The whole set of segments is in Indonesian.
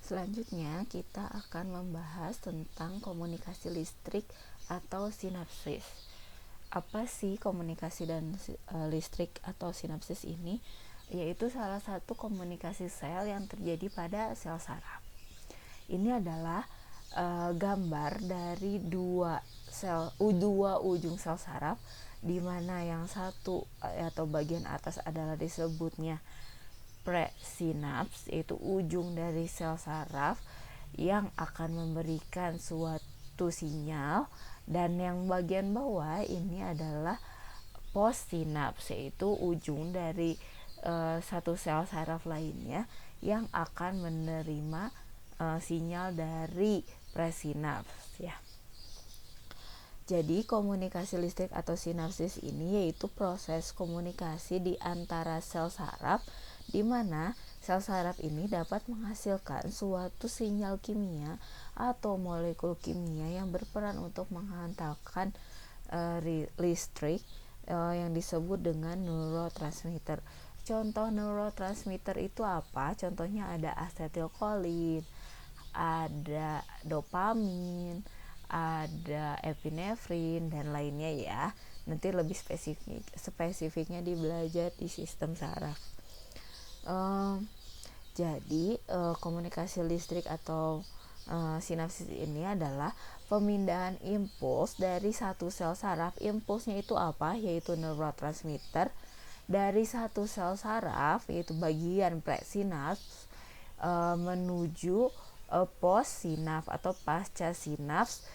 Selanjutnya kita akan membahas tentang komunikasi listrik atau sinapsis. Apa sih komunikasi dan listrik atau sinapsis ini? Yaitu salah satu komunikasi sel yang terjadi pada sel saraf. Ini adalah gambar dari dua ujung sel saraf, di mana yang satu atau bagian atas adalah disebutnya presinaps, yaitu ujung dari sel saraf yang akan memberikan suatu sinyal, dan yang bagian bawah ini adalah postsinaps, yaitu ujung dari satu sel saraf lainnya yang akan menerima sinyal dari presinaps ya. Jadi komunikasi listrik atau sinapsis ini yaitu proses komunikasi di antara sel saraf, di mana sel saraf ini dapat menghasilkan suatu sinyal kimia atau molekul kimia yang berperan untuk menghantarkan listrik yang disebut dengan neurotransmitter. Contoh neurotransmitter itu apa? Contohnya ada asetilkolin, ada dopamin, ada epinefrin dan lainnya ya. Nanti lebih spesifiknya dibelajar di sistem saraf. Jadi komunikasi listrik atau sinapsis ini adalah pemindahan impuls dari satu sel saraf. Impulsnya itu apa? Yaitu neurotransmitter dari satu sel saraf, yaitu bagian presinaps, menuju postsinaps atau pasca sinaps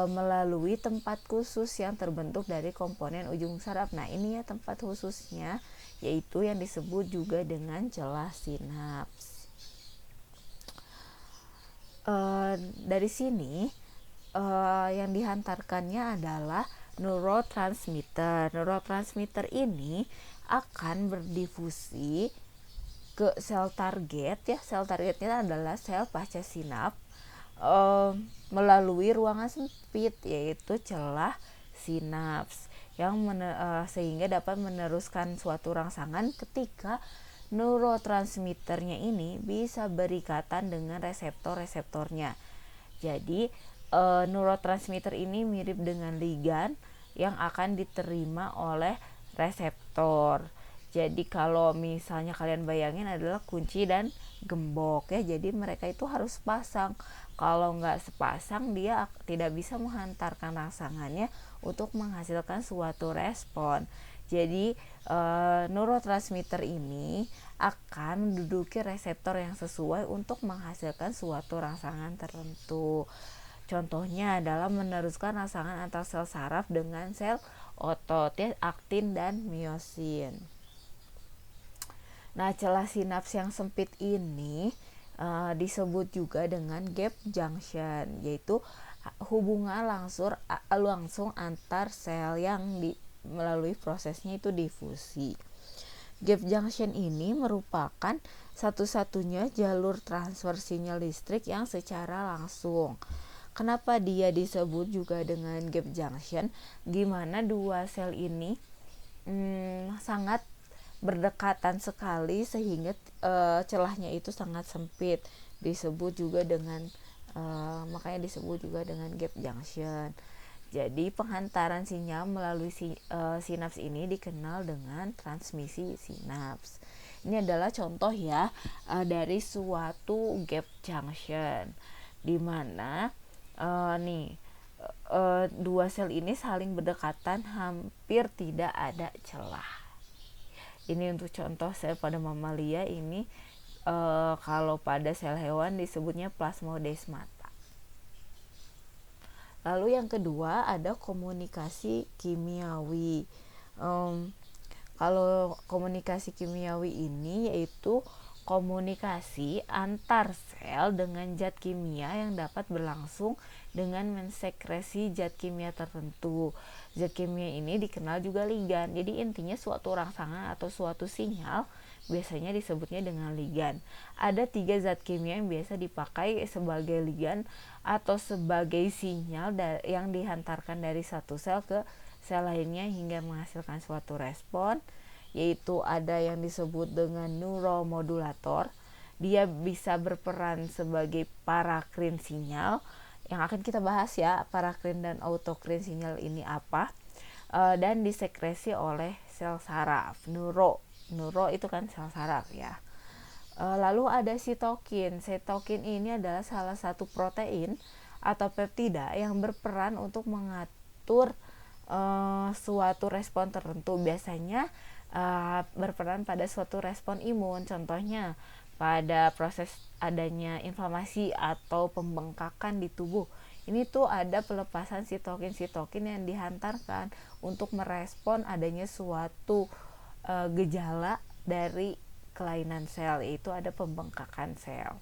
melalui tempat khusus yang terbentuk dari komponen ujung saraf. Nah, ini ya tempat khususnya, yaitu yang disebut juga dengan celah sinaps. Dari sini yang dihantarkannya adalah neurotransmitter. Neurotransmitter ini akan berdifusi ke sel target ya. Sel targetnya adalah sel pasca sinaps melalui ruangan sempit, yaitu celah sinaps, yang sehingga dapat meneruskan suatu rangsangan ketika neurotransmitternya ini bisa berikatan dengan reseptor-reseptornya. Jadi neurotransmitter ini mirip dengan ligan yang akan diterima oleh reseptor. Jadi kalau misalnya kalian bayangin adalah kunci dan gembok ya, jadi mereka itu harus pasang. Kalau nggak sepasang, dia tidak bisa menghantarkan rangsangannya untuk menghasilkan suatu respon. Jadi neurotransmitter ini akan menduduki reseptor yang sesuai untuk menghasilkan suatu rangsangan tertentu. Contohnya adalah meneruskan rangsangan antar sel saraf dengan sel otot ya, aktin dan miosin. Nah, celah sinaps yang sempit ini disebut juga dengan gap junction, yaitu hubungan langsung antar sel yang melalui prosesnya itu difusi. Gap junction ini merupakan satu-satunya jalur transfer sinyal listrik yang secara langsung. Kenapa dia disebut juga dengan gap junction? Gimana dua sel ini sangat berdekatan sekali sehingga celahnya itu sangat sempit, disebut juga dengan makanya disebut juga dengan gap junction. Jadi penghantaran sinyal melalui sinaps ini dikenal dengan transmisi sinaps. Ini adalah contoh ya dari suatu gap junction, di mana dua sel ini saling berdekatan, hampir tidak ada celah. Ini untuk contoh sel pada mamalia ini. Kalau pada sel hewan disebutnya plasmodesmata. Lalu yang kedua ada komunikasi kimiawi. Kalau komunikasi kimiawi ini yaitu komunikasi antar sel dengan zat kimia yang dapat berlangsung dengan mensekresi zat kimia tertentu. Zat kimia ini dikenal juga ligan. Jadi intinya suatu rangsangan atau suatu sinyal biasanya disebutnya dengan ligan. Ada 3 zat kimia yang biasa dipakai sebagai ligan atau sebagai sinyal yang dihantarkan dari satu sel ke sel lainnya hingga menghasilkan suatu respon, yaitu ada yang disebut dengan neuromodulator, dia bisa berperan sebagai parakrin sinyal yang akan kita bahas ya, parakrin dan autokrin sinyal ini apa, dan disekresi oleh sel saraf. Neuro itu kan sel saraf ya. Lalu ada sitokin. Sitokin ini adalah salah satu protein atau peptida yang berperan untuk mengatur suatu respon tertentu. Biasanya berperan pada suatu respon imun. Contohnya pada proses adanya inflamasi atau pembengkakan di tubuh. Ini tuh ada pelepasan sitokin yang dihantarkan untuk merespon adanya suatu gejala dari kelainan sel, yaitu ada pembengkakan sel.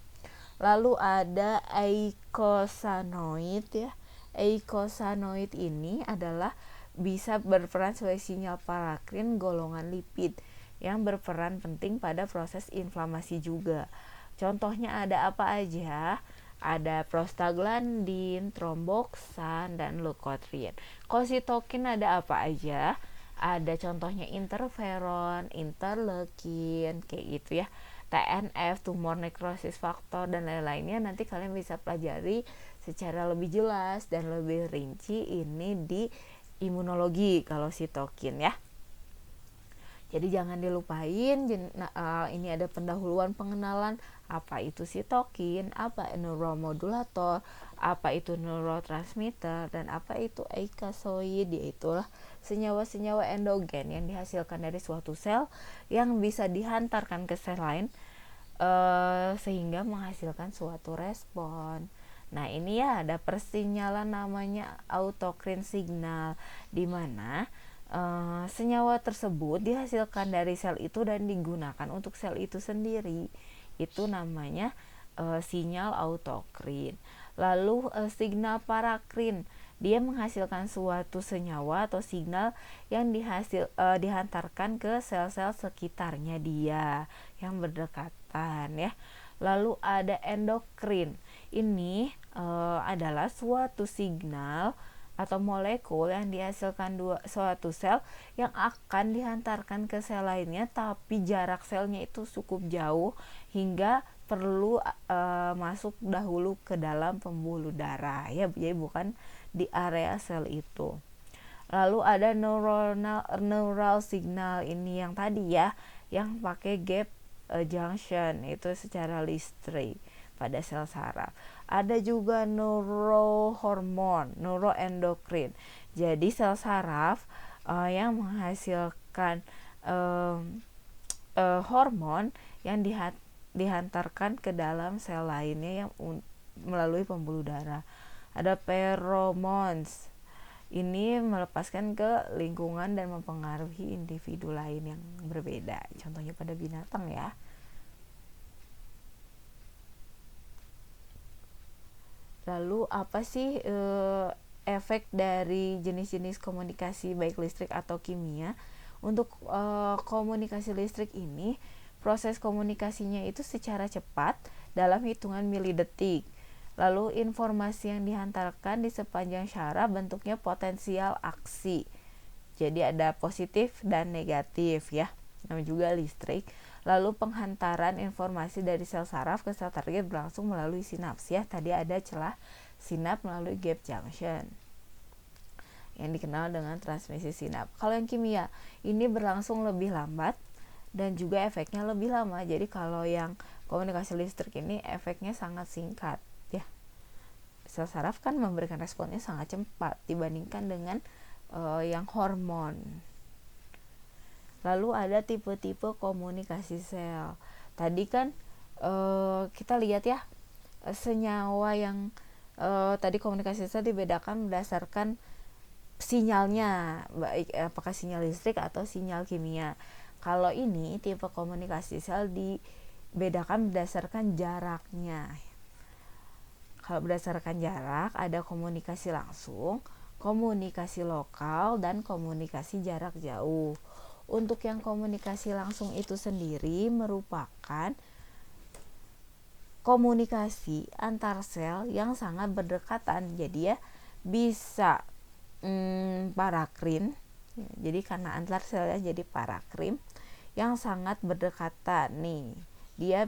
Lalu ada eikosanoid ya. Eikosanoid ini adalah bisa berperan sebagai sinyal parakrin golongan lipid yang berperan penting pada proses inflamasi juga. Contohnya ada apa aja? Ada prostaglandin, tromboksan, dan leukotrin. Kalau sitokin ada apa aja? Ada contohnya interferon, interleukin, kayak gitu ya. TNF, tumor necrosis factor, dan lain-lainnya nanti kalian bisa pelajari secara lebih jelas dan lebih rinci ini di imunologi kalau sitokin ya. Jadi jangan dilupain, ini ada pendahuluan pengenalan apa itu sitokin, apa neuromodulator, apa itu neurotransmitter, dan apa itu eikosanoid, yaitulah senyawa-senyawa endogen yang dihasilkan dari suatu sel yang bisa dihantarkan ke sel lain sehingga menghasilkan suatu respon. Nah ini ya ada persinyalan namanya autokrin signal, di mana senyawa tersebut dihasilkan dari sel itu dan digunakan untuk sel itu sendiri. Itu namanya sinyal autokrin. Lalu signal parakrin, dia menghasilkan suatu senyawa atau signal yang dihantarkan ke sel-sel sekitarnya dia yang berdekatan ya. Lalu ada endokrin. Ini adalah suatu signal atau molekul yang dihasilkan suatu sel yang akan dihantarkan ke sel lainnya, tapi jarak selnya itu cukup jauh hingga perlu masuk dahulu ke dalam pembuluh darah ya, jadi bukan di area sel itu. Lalu ada neural signal, ini yang tadi ya, yang pakai gap junction itu secara listrik pada sel saraf. Ada juga neurohormon, neuroendokrin. Jadi sel saraf yang menghasilkan hormon yang dihantarkan ke dalam sel lainnya yang melalui pembuluh darah. Ada pheromones. Ini melepaskan ke lingkungan dan mempengaruhi individu lain yang berbeda. Contohnya pada binatang ya. Lalu apa sih efek dari jenis-jenis komunikasi baik listrik atau kimia? Untuk komunikasi listrik ini, proses komunikasinya itu secara cepat dalam hitungan milidetik. Lalu informasi yang dihantarkan di sepanjang syaraf bentuknya potensial aksi. Jadi ada positif dan negatif ya. Namanya juga listrik. Lalu penghantaran informasi dari sel saraf ke sel target berlangsung melalui sinaps ya. Tadi ada celah sinaps melalui gap junction yang dikenal dengan transmisi sinaps. Kalau yang kimia ini berlangsung lebih lambat dan juga efeknya lebih lama. Jadi kalau yang komunikasi listrik ini efeknya sangat singkat ya. Sel saraf kan memberikan responnya sangat cepat dibandingkan dengan yang hormon. Lalu ada tipe-tipe komunikasi sel. Tadi kan kita lihat ya, senyawa yang tadi komunikasi sel dibedakan berdasarkan sinyalnya, baik apakah sinyal listrik atau sinyal kimia. Kalau ini tipe komunikasi sel dibedakan berdasarkan jaraknya. Kalau berdasarkan jarak ada komunikasi langsung, komunikasi lokal, dan komunikasi jarak jauh. Untuk yang komunikasi langsung itu sendiri merupakan komunikasi antar sel yang sangat berdekatan. Jadi ya bisa parakrin. Jadi karena antar selnya jadi parakrin yang sangat berdekatan nih. Dia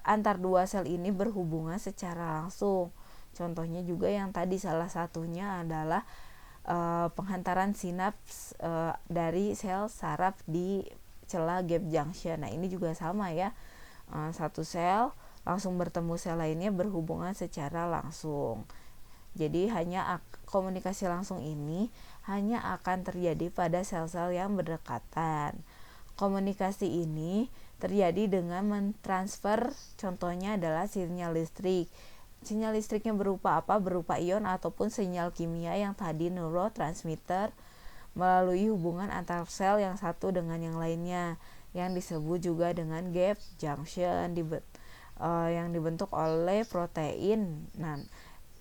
antar dua sel ini berhubungan secara langsung. Contohnya juga yang tadi salah satunya adalah penghantaran sinaps dari sel saraf di celah gap junction. Nah, ini juga sama ya. Satu sel langsung bertemu sel lainnya berhubungan secara langsung. Jadi komunikasi langsung ini hanya akan terjadi pada sel-sel yang berdekatan. Komunikasi ini terjadi dengan mentransfer, contohnya adalah sinyal listrik. Sinyal listriknya berupa apa? Berupa ion ataupun sinyal kimia yang tadi neurotransmitter melalui hubungan antar sel yang satu dengan yang lainnya, yang disebut juga dengan gap junction yang dibentuk oleh protein. Nah,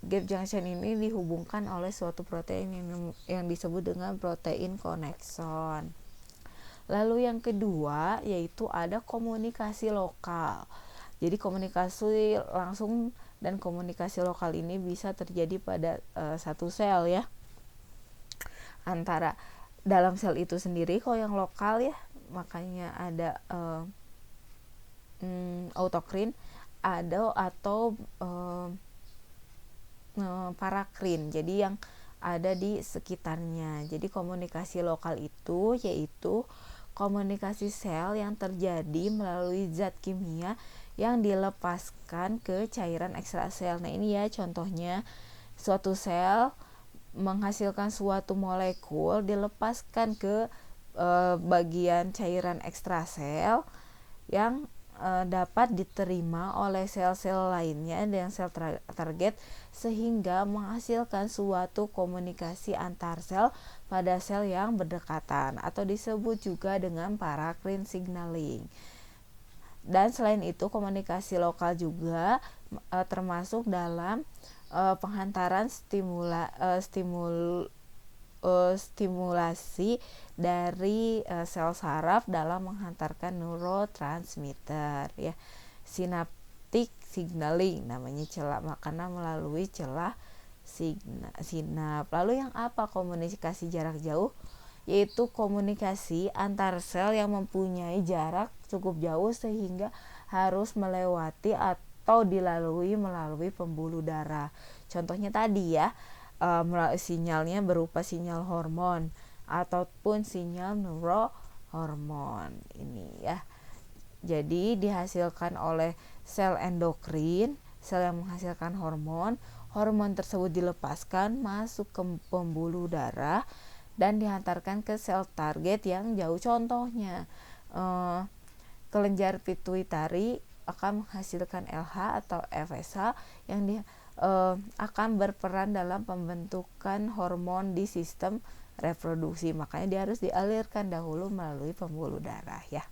gap junction ini dihubungkan oleh suatu protein yang disebut dengan protein konekson. Lalu yang kedua yaitu ada komunikasi lokal. Jadi komunikasi langsung dan komunikasi lokal ini bisa terjadi pada satu sel ya. Antara dalam sel itu sendiri, kalau yang lokal ya, makanya ada autokrin, atau parakrin. Jadi yang ada di sekitarnya. Jadi komunikasi lokal itu yaitu komunikasi sel yang terjadi melalui zat kimia yang dilepaskan ke cairan ekstrasel. Nah, ini ya contohnya, suatu sel menghasilkan suatu molekul dilepaskan ke bagian cairan ekstrasel yang dapat diterima oleh sel-sel lainnya dan sel target, sehingga menghasilkan suatu komunikasi antar sel pada sel yang berdekatan, atau disebut juga dengan parakrin signaling. Dan selain itu, komunikasi lokal juga termasuk dalam penghantaran stimulasi dari sel saraf dalam menghantarkan neurotransmitter ya. Synaptic signaling namanya celah, makanya melalui celah sinap. Lalu yang apa komunikasi jarak jauh? Yaitu komunikasi antar sel yang mempunyai jarak cukup jauh sehingga harus melewati atau dilalui melalui pembuluh darah. Contohnya tadi ya, sinyalnya berupa sinyal hormon ataupun sinyal neurohormon ini ya. Jadi dihasilkan oleh sel endokrin, sel yang menghasilkan hormon tersebut dilepaskan masuk ke pembuluh darah dan dihantarkan ke sel target yang jauh. Contohnya kelenjar pituitari akan menghasilkan LH atau FSH yang akan berperan dalam pembentukan hormon di sistem reproduksi. Makanya dia harus dialirkan dahulu melalui pembuluh darah ya.